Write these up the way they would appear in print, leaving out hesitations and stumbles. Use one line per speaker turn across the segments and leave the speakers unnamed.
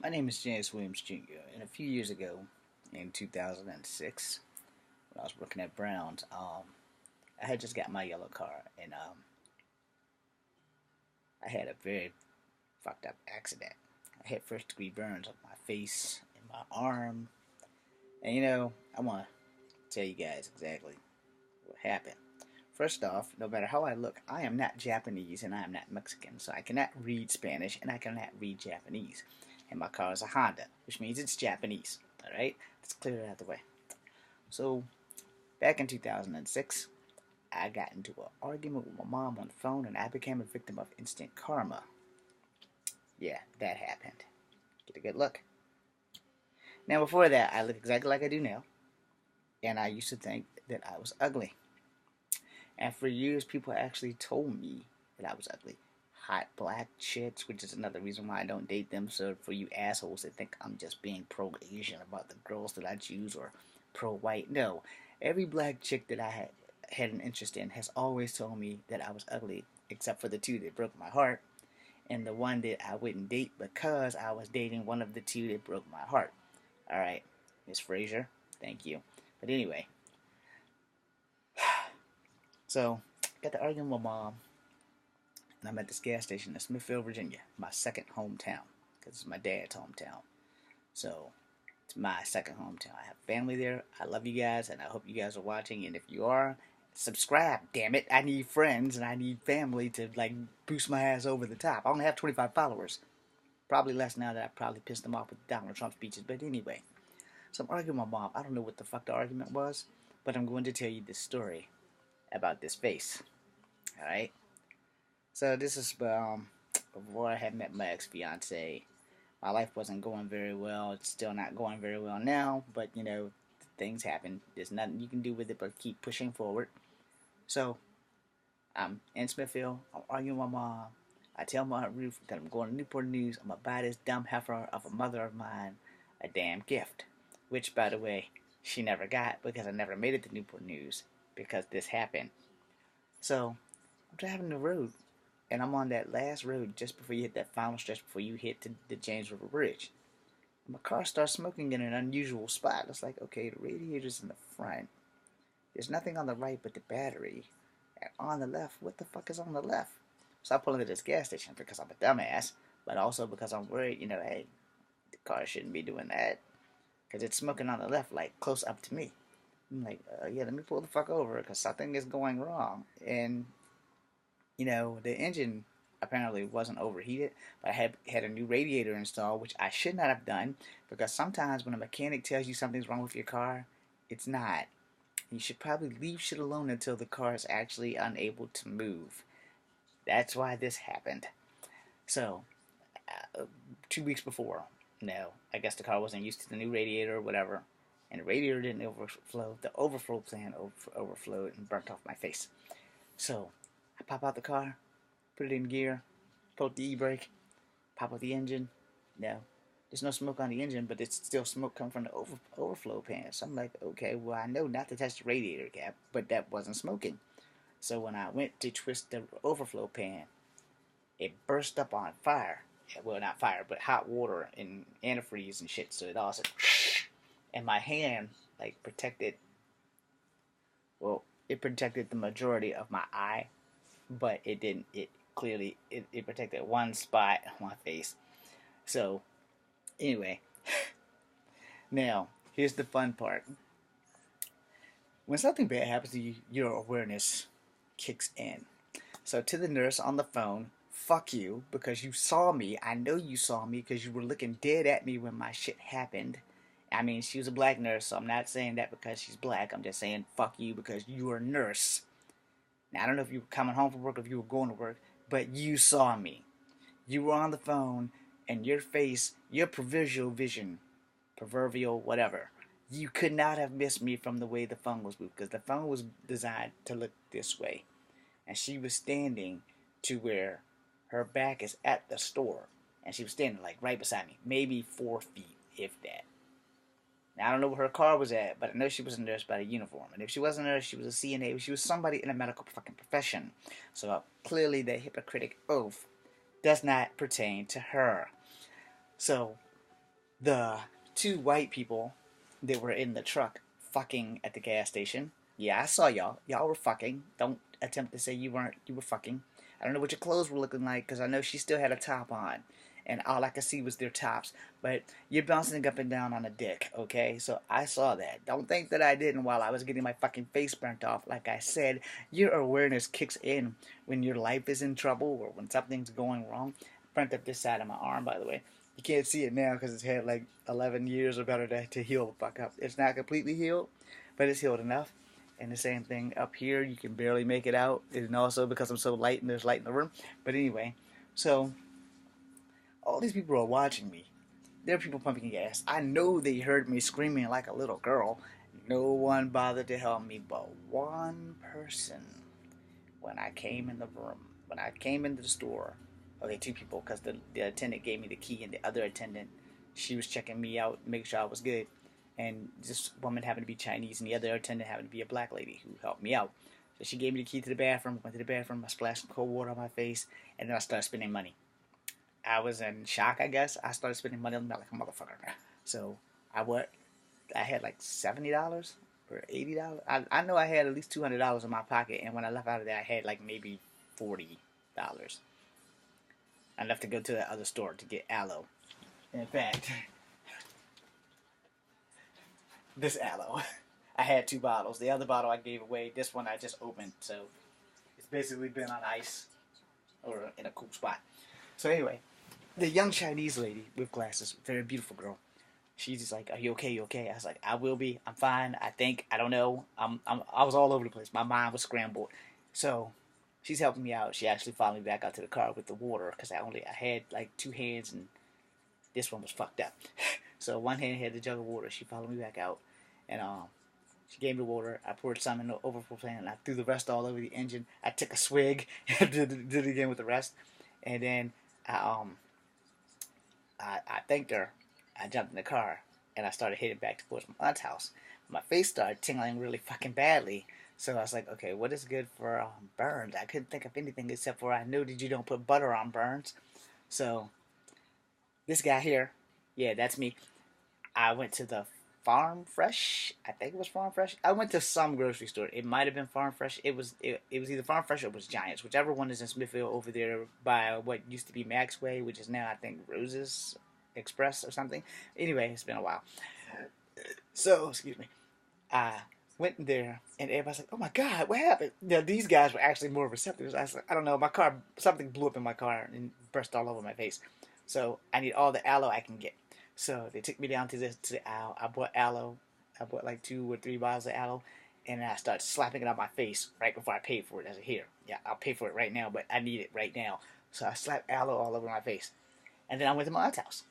My name is James Williams Jr. And a few years ago, in 2006, when I was working at Brown's, I had just got my yellow car, and I had a very fucked up accident. I had first degree burns on my face and my arm, and I want to tell you guys exactly what happened. First off, no matter how I look, I am not Japanese and I am not Mexican, so I cannot read Spanish and I cannot read Japanese. And my car is a Honda, which means it's Japanese. Alright? Let's clear it out of the way. So, back in 2006, I got into an argument with my mom on the phone and I became a victim of instant karma. Yeah, that happened. Get a good look. Now, before that, I looked exactly like I do now, and I used to think that I was ugly. And for years, people actually told me that I was ugly. Hot black chicks, which is another reason why I don't date them. So for you assholes that think I'm just being pro-Asian about the girls that I choose or pro-white, no. Every black chick that I had an interest in has always told me that I was ugly, except for the two that broke my heart, and the one that I wouldn't date because I was dating one of the two that broke my heart. All right, Miss Frazier, thank you. But anyway, so got to arguing with my mom, and I'm at this gas station in Smithfield, Virginia, my second hometown, because it's my dad's hometown. So it's my second hometown. I have family there. I love you guys, and I hope you guys are watching. And if you are, subscribe. Damn it, I need friends and I need family to boost my ass over the top. I only have 25 followers, probably less now that I probably pissed them off with Donald Trump speeches. But anyway, so I'm arguing with my mom. I don't know what the fuck the argument was, but I'm going to tell you this story about this face. All right. So this is before I had met my ex-fiance. My life wasn't going very well. It's still not going very well now, but things happen. There's nothing you can do with it but keep pushing forward. So I'm in Smithfield. I'm arguing with my mom. I tell my Aunt Ruth that I'm going to Newport News. I'm gonna buy this dumb heifer of a mother of mine a damn gift, which, by the way, she never got because I never made it to Newport News because this happened. So I'm driving the road and I'm on that last road just before you hit that final stretch before you hit the James River Bridge. And my car starts smoking in an unusual spot. It's like, okay, the radiator's in the front. There's nothing on the right but the battery. And on the left, what the fuck is on the left? So I pull into this gas station because I'm a dumbass, but also because I'm worried, hey, the car shouldn't be doing that. Because it's smoking on the left, like, close up to me. I'm like, yeah, let me pull the fuck over because something is going wrong. And the engine apparently wasn't overheated, but I had a new radiator installed, which I should not have done because sometimes when a mechanic tells you something's wrong with your car, it's not. You should probably leave shit alone until the car is actually unable to move. That's why this happened. So, 2 weeks before, I guess the car wasn't used to the new radiator or whatever, and the radiator didn't overflow. The overflow plan overflowed and burnt off my face. So, I pop out the car, put it in gear, pull the e-brake, pop out the engine. No, there's no smoke on the engine, but it's still smoke coming from the overflow pan. So I'm like, okay, well, I know not to touch the radiator cap, but that wasn't smoking. So when I went to twist the overflow pan, it burst up on fire. Well, not fire, but hot water and antifreeze and shit. So it all said, and my hand protected. Well, it protected the majority of my eye, but it didn't. It clearly it protected one spot on my face. So anyway, now here's the fun part. When something bad happens to you, your awareness kicks in. So to the nurse on the phone, fuck you because you saw me. I know you saw me because you were looking dead at me when my shit happened. I mean, she was a black nurse, so I'm not saying that because she's black. I'm just saying fuck you because you are a nurse. Now, I don't know if you were coming home from work or if you were going to work, but you saw me. You were on the phone, and your face, your proverbial whatever, you could not have missed me from the way the phone was moved because the phone was designed to look this way. And she was standing to where her back is at the store. And she was standing right beside me, maybe 4 feet, if that. Now, I don't know where her car was at, but I know she was a nurse by the uniform. And if she wasn't a nurse, she was a CNA. She was somebody in a medical fucking profession. So clearly the Hippocratic Oath does not pertain to her. So The two white people that were in the truck fucking at the gas station. Yeah, I saw y'all. Y'all were fucking. Don't attempt to say you weren't. You were fucking. I don't know what your clothes were looking like because I know she still had a top on. And all I could see was their tops. But you're bouncing up and down on a dick, okay? So I saw that. Don't think that I didn't while I was getting my fucking face burnt off. Like I said, your awareness kicks in when your life is in trouble or when something's going wrong. Burnt up this side of my arm, by the way. You can't see it now because it's had like 11 years or better to heal the fuck up. It's not completely healed, but it's healed enough. And the same thing up here, you can barely make it out. And also because I'm so light and there's light in the room. But anyway, so all these people are watching me. There are people pumping gas. I know they heard me screaming like a little girl. No one bothered to help me but one person when I came in the room. When I came into the store, okay, two people, because the attendant gave me the key, and the other attendant, she was checking me out, make sure I was good. And this woman happened to be Chinese, and the other attendant happened to be a black lady who helped me out. So she gave me the key to the bathroom, went to the bathroom, I splashed some cold water on my face, and then I started spending money. I was in shock, I guess. I started spending money on me like a motherfucker. So I what? I had like $70 or $80. I know I had at least $200 in my pocket, and when I left out of there, I had like maybe $40. Enough to go to the other store to get aloe. In fact, this aloe, I had two bottles. The other bottle I gave away. This one I just opened, so it's basically been on ice or in a cool spot. So anyway, the young Chinese lady with glasses, very beautiful girl. She's just like, "Are you okay? You okay?" I was like, "I will be. I'm fine. I think. I don't know. I was all over the place. My mind was scrambled." So she's helping me out. She actually followed me back out to the car with the water because I had like two hands and this one was fucked up. So one hand had the jug of water. She followed me back out, and she gave me the water. I poured some in the overflow pan, and I threw the rest all over the engine. I took a swig, and did it again with the rest, and then I I thanked her. I jumped in the car, and I started heading back towards my aunt's house. My face started tingling really fucking badly. So I was like, okay, what is good for burns? I couldn't think of anything except for I know that you don't put butter on burns. So this guy here, yeah, that's me. I went to the Farm Fresh. I think it was Farm Fresh. I went to some grocery store. It might have been Farm Fresh. It was either Farm Fresh or it was Giants, whichever one is in Smithfield over there by what used to be Maxway, which is now I think Roses Express or something. Anyway, it's been a while. So excuse me. I went in there and everybody's like, "Oh my God, what happened?" Now these guys were actually more receptive. I was like, "I don't know, my car something blew up in my car and burst all over my face." So I need all the aloe I can get. So they took me down to the aisle. I bought aloe. I bought like 2 or 3 bottles of aloe, and I started slapping it on my face right before I paid for it. I said, "Here, yeah, I'll pay for it right now, but I need it right now." So I slapped aloe all over my face, and then I went to my aunt's house.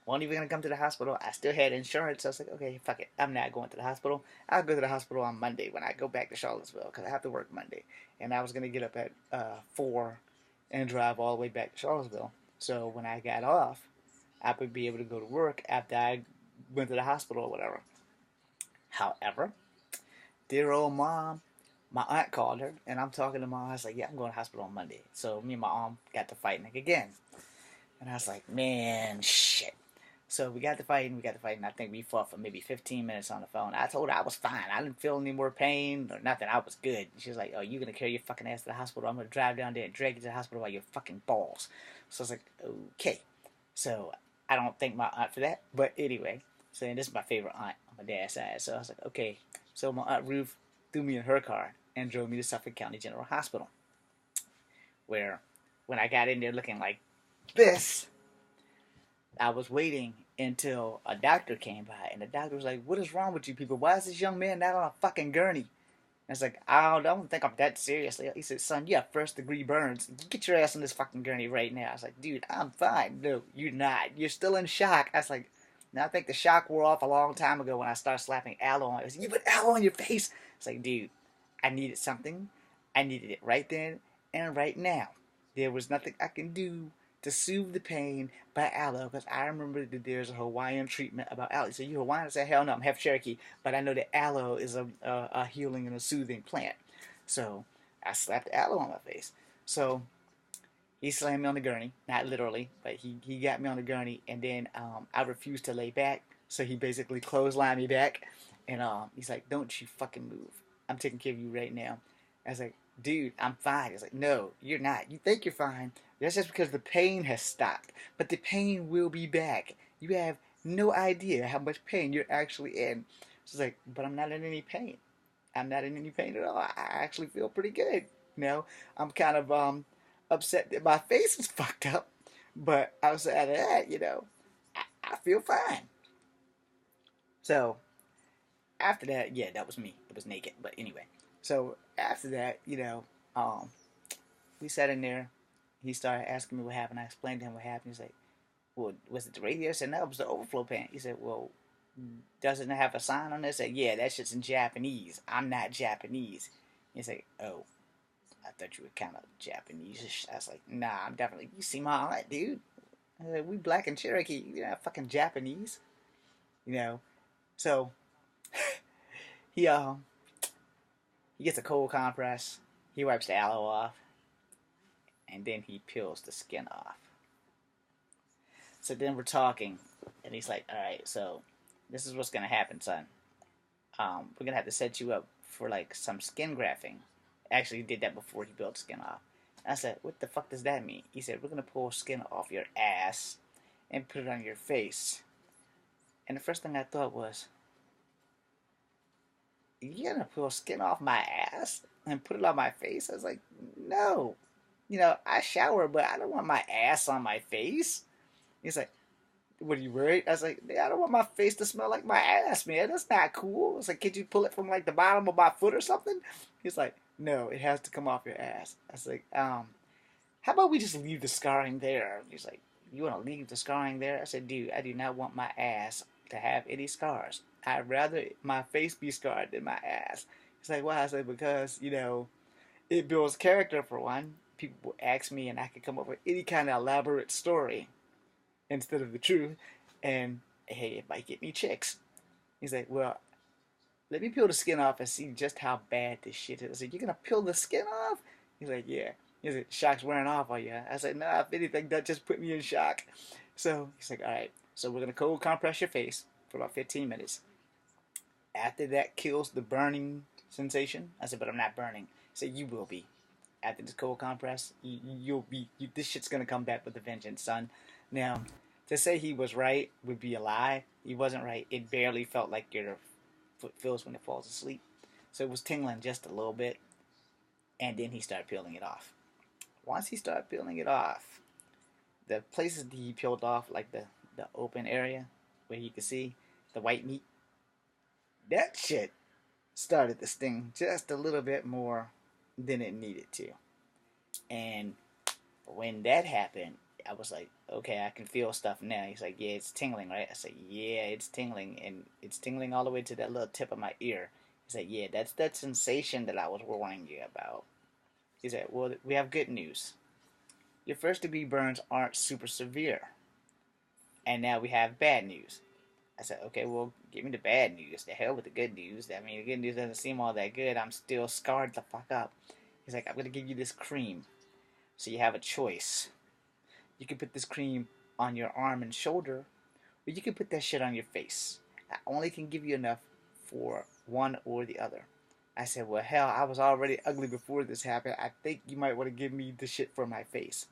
Wasn't even gonna come to the hospital. I still had insurance. So I was like, okay, fuck it. I'm not going to the hospital. I'll go to the hospital on Monday when I go back to Charlottesville because I have to work Monday. And I was gonna get up at 4 and drive all the way back to Charlottesville. So when I got off, I would be able to go to work after I went to the hospital or whatever. However, dear old mom, my aunt called her, and I'm talking to mom. I was like, yeah, I'm going to the hospital on Monday. So me and my mom got to fighting again. And I was like, man, shit. So we got to fighting. I think we fought for maybe 15 minutes on the phone. I told her I was fine. I didn't feel any more pain or nothing. I was good. She was like, "Oh, you gonna carry your fucking ass to the hospital? I'm gonna drive down there and drag you to the hospital by your fucking balls." So I was like, "Okay." So I don't thank my aunt for that. But anyway, so this is my favorite aunt on my dad's side. So I was like, "Okay." So my aunt Ruth threw me in her car and drove me to Suffolk County General Hospital, where when I got in there looking like this, I was waiting until a doctor came by, and the doctor was like, "What is wrong with you people? Why is this young man not on a fucking gurney?" And I was like, "I don't think I'm that serious." He said, "Son, you have first degree burns. Get your ass on this fucking gurney right now." I was like, "Dude, I'm fine." "No, you're not. You're still in shock." I was like, "Now I think the shock wore off a long time ago when I started slapping aloe on it." I was like, "You put aloe on your face." It's like, dude, I needed something. I needed it right then and right now. There was nothing I can do to soothe the pain by aloe, because I remember that there's a Hawaiian treatment about aloe. So you Hawaiian? I say, hell no, I'm half Cherokee, but I know that aloe is a healing and a soothing plant. So I slapped aloe on my face. So He slammed me on the gurney, not literally, but he got me on the gurney, and then I refused to lay back, so he basically clotheslined me back, and he's like, "Don't you fucking move. I'm taking care of you right now." I was like, "Dude, I'm fine." He's like, "No, you're not. You think you're fine. That's just because the pain has stopped, but the pain will be back. You have no idea how much pain you're actually in." She's like, "But I'm not in any pain. I'm not in any pain at all. I actually feel pretty good. You know, I'm kind of upset that my face is fucked up, but outside of that, I feel fine." So after that, yeah, that was me. It was naked, but anyway. So after that, um, we sat in there. He started asking me what happened. I explained to him what happened. He's like, "Well, was it the radio?" I said, "No, it was the overflow pan." He said, "Well, doesn't it have a sign on it?" I said, "Yeah, that shit's in Japanese. I'm not Japanese." He's like, "Oh, I thought you were kind of Japanese." I was like, "Nah, I'm definitely. You see my eye, dude. We black and Cherokee. You're not fucking Japanese, you know." So he he gets a cold compress. He wipes the aloe off, and then he peels the skin off. So then we're talking, and he's like, "All right, so this is what's gonna happen, son. We're gonna have to set you up for like some skin grafting." Actually, he did that before he peeled the skin off. I said, "What the fuck does that mean?" He said, "We're gonna pull skin off your ass and put it on your face." And the first thing I thought was, "You're gonna pull skin off my ass and put it on my face?" I was like, "No. I shower, but I don't want my ass on my face." He's like, "What, are you worried?" I was like, "Yeah, I don't want my face to smell like my ass, man. That's not cool." I was like, "Could you pull it from like the bottom of my foot or something?" He's like, "No, it has to come off your ass." I was like, "How about we just leave the scarring there?" He's like, "You want to leave the scarring there?" I said, "Dude, I do not want my ass to have any scars. I'd rather my face be scarred than my ass." He's like, "Why?" I said, "Because, it builds character for one. People ask me and I can come up with any kind of elaborate story instead of the truth. And hey, it might get me chicks." He's like, "Well, let me peel the skin off and see just how bad this shit is." I said, "You're gonna peel the skin off?" He's like, "Yeah." He's like, "Shock's wearing off on you." I said, "Nah, if anything, that just put me in shock." So he's like, "All right, so we're gonna cold compress your face for about 15 minutes. After that kills the burning sensation." I said, "But I'm not burning." He said, "You will be. After this cold compress, you'll be. This shit's gonna come back with a vengeance, son." Now, to say he was right would be a lie. He wasn't right. It barely felt like your foot feels when it falls asleep. So it was tingling just a little bit, and then he started peeling it off. Once he started peeling it off, the places that he peeled off, like the open area where you could see the white meat, that shit started to sting just a little bit more than it needed to. And when that happened, I was like, "Okay, I can feel stuff now." He's like, "Yeah, it's tingling, right?" I said, "Yeah, it's tingling, and it's tingling all the way to that little tip of my ear." He's like, "Yeah, that's that sensation that I was warning you about." He said, "Well, we have good news. Your first degree burns aren't super severe, and now we have bad news." I said, "Okay, well, give me the bad news. The hell with the good news. I mean, the good news doesn't seem all that good. I'm still scarred the fuck up." He's like, "I'm gonna give you this cream, so you have a choice. You can put this cream on your arm and shoulder, or you can put that shit on your face. I only can give you enough for one or the other." I said, "Well, hell, I was already ugly before this happened. I think you might want to give me the shit for my face."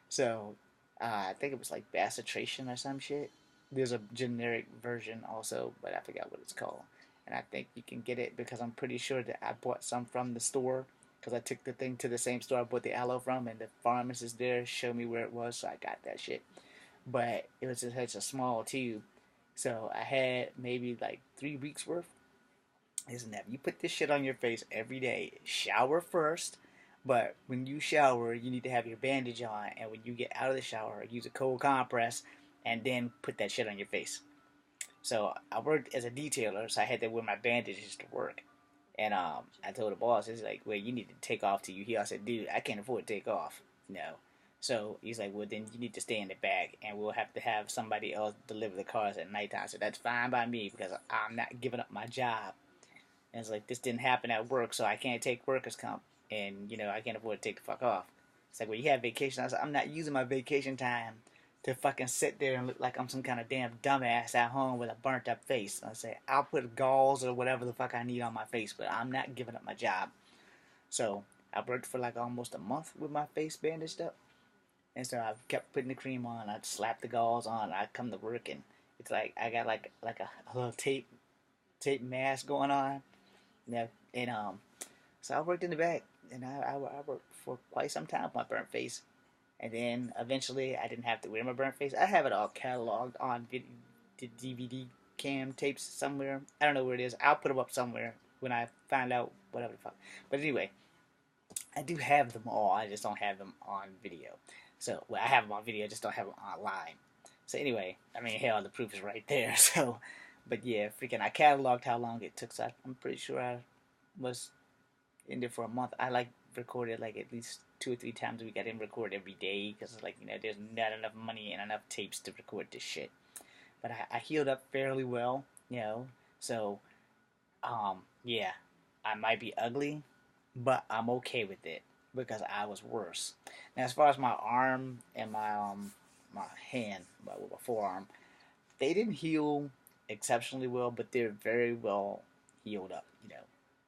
So, I think it was like Bacitracin or some shit. There's a generic version also, but I forgot what it's called. And I think you can get it because I'm pretty sure that I bought some from the store because I took the thing to the same store I bought the aloe from, and the pharmacist there showed me where it was, so I got that shit. But it was just such a small tube, so I had maybe like 3 weeks worth. Isn't that you put this shit on your face every day? Shower first, but when you shower, you need to have your bandage on, and when you get out of the shower, use a cold compress, and then put that shit on your face. So I worked as a detailer, so I had to wear my bandages to work. And I told the boss, he's like, "Well, you need to take off to you here." I said, "Dude, I can't afford to take off." No. So he's like, "Well, then you need to stay in the back, and we'll have to have somebody else deliver the cars at nighttime." So that's fine by me because I'm not giving up my job. And it's like, this didn't happen at work, so I can't take workers' comp. And, I can't afford to take the fuck off. It's like, when you have vacation, I was like, I'm not using my vacation time to fucking sit there and look like I'm some kind of damn dumbass at home with a burnt up face. I say, I'll put gauze or whatever the fuck I need on my face, but I'm not giving up my job. So I worked for like almost a month with my face bandaged up. And so I kept putting the cream on. I'd slap the gauze on. I'd come to work, and it's like I got like a little tape mask going on. Yeah, and so I worked in the back, and I worked for quite some time with my burnt face. And then eventually I didn't have to wear my burnt face. I have it all cataloged on DVD cam tapes somewhere. I don't know where it is. I'll put them up somewhere when I find out whatever the fuck. But anyway, I do have them all. I just don't have them on video. So, well, I have them on video. I just don't have them online. So anyway, I mean, hell, the proof is right there. So, but yeah, freaking, I cataloged how long it took. So I'm pretty sure I was in there for a month. I like recorded like at least 2 or 3 times a week. I didn't record every day because like, there's not enough money and enough tapes to record this shit. But I healed up fairly well, So, yeah, I might be ugly, but I'm okay with it because I was worse. Now, as far as my arm and my hand, my forearm, they didn't heal exceptionally well, but they're very well healed up.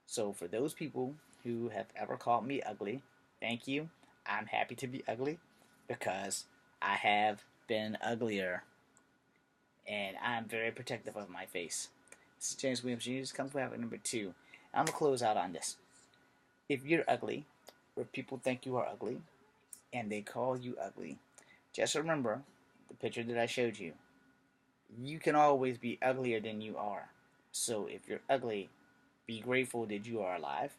So for those people who have ever called me ugly, thank you. I'm happy to be ugly because I have been uglier, and I'm very protective of my face. This is James Williams Jr. This comes with number 2. I'm gonna close out on this. If you're ugly, or people think you are ugly, and they call you ugly, just remember the picture that I showed you. You can always be uglier than you are. So if you're ugly, be grateful that you are alive.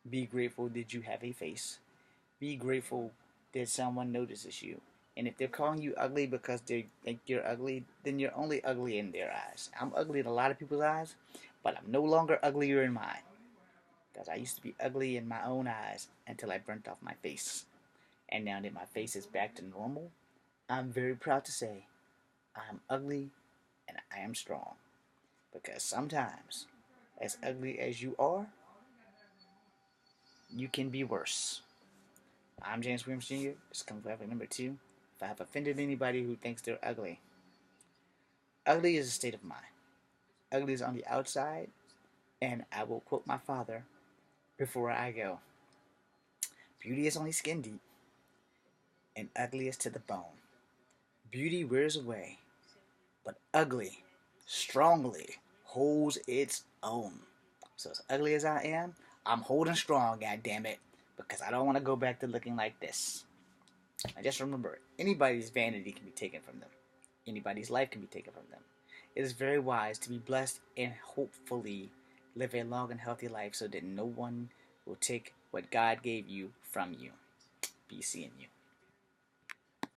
Be grateful that you have a face. Be grateful that someone notices you. And if they're calling you ugly because they think you're ugly, then you're only ugly in their eyes. I'm ugly in a lot of people's eyes, but I'm no longer uglier in mine. Because I used to be ugly in my own eyes until I burnt off my face. And now that my face is back to normal, I'm very proud to say I'm ugly and I am strong. Because sometimes, as ugly as you are, you can be worse. I'm James Williams Jr. This comes with number 2. If I have offended anybody who thinks they're ugly, ugly is a state of mind. Ugly is on the outside, and I will quote my father before I go. Beauty is only skin deep, and ugly is to the bone. Beauty wears away, but ugly strongly holds its own. So as ugly as I am, I'm holding strong, goddammit, because I don't want to go back to looking like this. And just remember, anybody's vanity can be taken from them. Anybody's life can be taken from them. It is very wise to be blessed and hopefully live a long and healthy life so that no one will take what God gave you from you. Be seeing you.